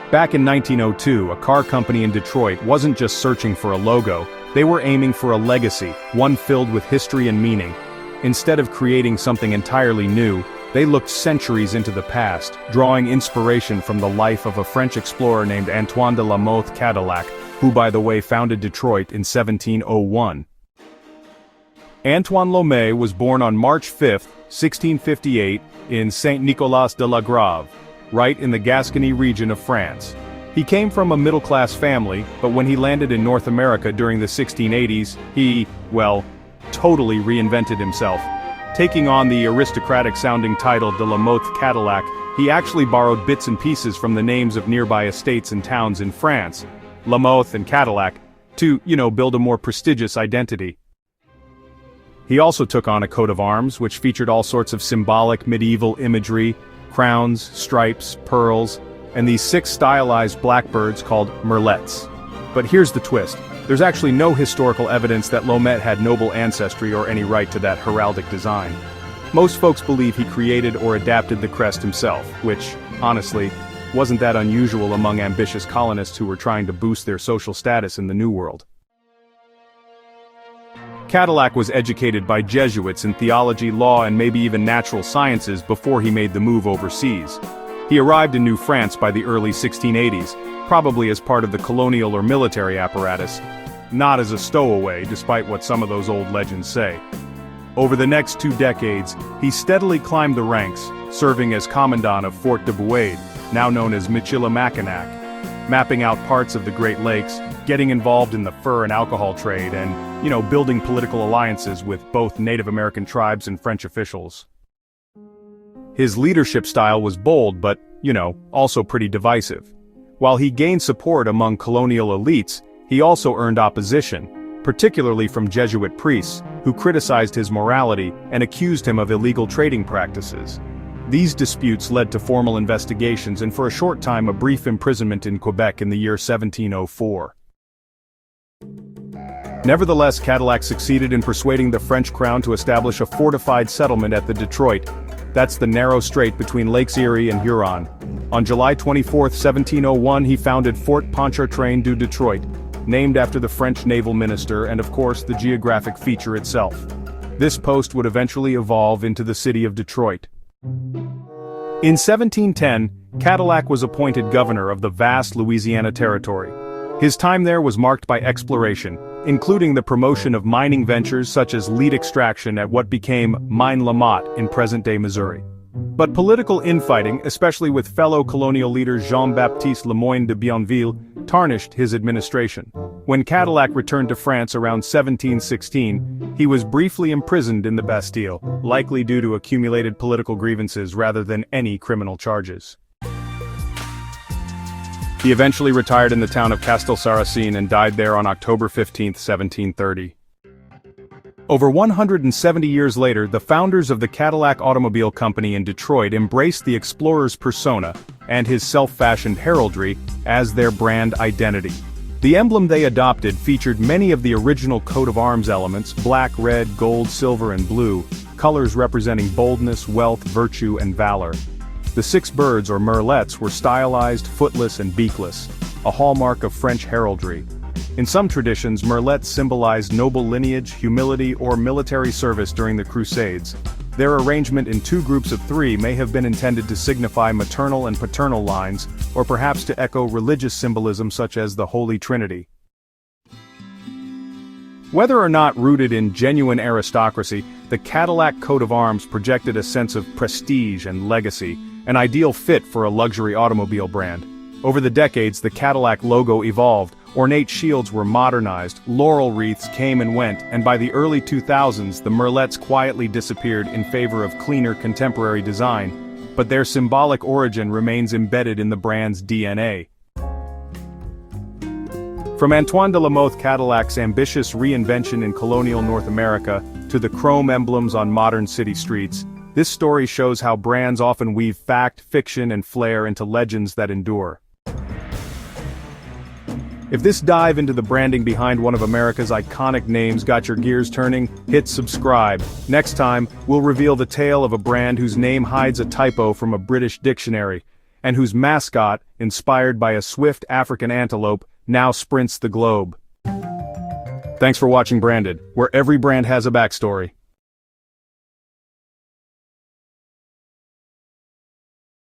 Back in 1902, a car company in Detroit wasn't just searching for a logo, they were aiming for a legacy, one filled with history and meaning. Instead of creating something entirely new, they looked centuries into the past, drawing inspiration from the life of a French explorer named Antoine de la Mothe Cadillac, who by the way founded Detroit in 1701. Antoine Lomé was born on March 5, 1658, in Saint-Nicolas-de-la-Grave, right in the Gascony region of France. He came from a middle-class family, but when he landed in North America during the 1680s, he, well, totally reinvented himself. Taking on the aristocratic-sounding title de la Mothe Cadillac, he actually borrowed bits and pieces from the names of nearby estates and towns in France, La Mothe and Cadillac, to, build a more prestigious identity. He also took on a coat of arms, which featured all sorts of symbolic medieval imagery, crowns, stripes, pearls, and these 6 stylized blackbirds called merlets. But here's the twist. There's actually no historical evidence that Lomé had noble ancestry or any right to that heraldic design. Most folks believe he created or adapted the crest himself, which, honestly, wasn't that unusual among ambitious colonists who were trying to boost their social status in the New World. Cadillac was educated by Jesuits in theology, law, and maybe even natural sciences before he made the move overseas. He arrived in New France by the early 1680s, probably as part of the colonial or military apparatus, not as a stowaway, despite what some of those old legends say. Over the next 2 decades, he steadily climbed the ranks, serving as commandant of Fort de Bouade, now known as Michilimackinac, mapping out parts of the Great Lakes, getting involved in the fur and alcohol trade, and, building political alliances with both Native American tribes and French officials. His leadership style was bold but, also pretty divisive. While he gained support among colonial elites, he also earned opposition, particularly from Jesuit priests, who criticized his morality and accused him of illegal trading practices. These disputes led to formal investigations and for a short time a brief imprisonment in Quebec in the year 1704. Nevertheless, Cadillac succeeded in persuading the French crown to establish a fortified settlement at the Detroit. That's the narrow strait between Lakes Erie and Huron. On July 24, 1701, he founded Fort Pontchartrain du Detroit, named after the French naval minister and of course the geographic feature itself. This post would eventually evolve into the city of Detroit. In 1710, Cadillac was appointed governor of the vast Louisiana Territory. His time there was marked by exploration, including the promotion of mining ventures such as lead extraction at what became Mine La Motte in present-day Missouri. But political infighting, especially with fellow colonial leader Jean-Baptiste Le Moyne de Bienville, tarnished his administration. When Cadillac returned to France around 1716, he was briefly imprisoned in the Bastille, likely due to accumulated political grievances rather than any criminal charges. He eventually retired in the town of Castelsarrasin and died there on October 15, 1730. Over 170 years later, the founders of the Cadillac Automobile Company in Detroit embraced the explorer's persona and his self-fashioned heraldry as their brand identity. The emblem they adopted featured many of the original coat of arms elements: black, red, gold, silver, and blue, colors representing boldness, wealth, virtue, and valor. The 6 birds, or merlets, were stylized, footless, and beakless, a hallmark of French heraldry. In some traditions, merlets symbolized noble lineage, humility, or military service during the Crusades. Their arrangement in 2 groups of 3 may have been intended to signify maternal and paternal lines, or perhaps to echo religious symbolism such as the Holy Trinity. Whether or not rooted in genuine aristocracy, the Cadillac coat of arms projected a sense of prestige and legacy, an ideal fit for a luxury automobile brand. Over the decades, the Cadillac logo evolved, ornate shields were modernized, laurel wreaths came and went, and by the early 2000s the merlets quietly disappeared in favor of cleaner contemporary design, but their symbolic origin remains embedded in the brand's DNA. From Antoine de la Mothe Cadillac's ambitious reinvention in colonial North America to the chrome emblems on modern city streets, this story shows how brands often weave fact, fiction, and flair into legends that endure. If this dive into the branding behind one of America's iconic names got your gears turning, hit subscribe. Next time, we'll reveal the tale of a brand whose name hides a typo from a British dictionary. and whose mascot, inspired by a swift African antelope, now sprints the globe. Thanks for watching Branded, where every brand has a backstory.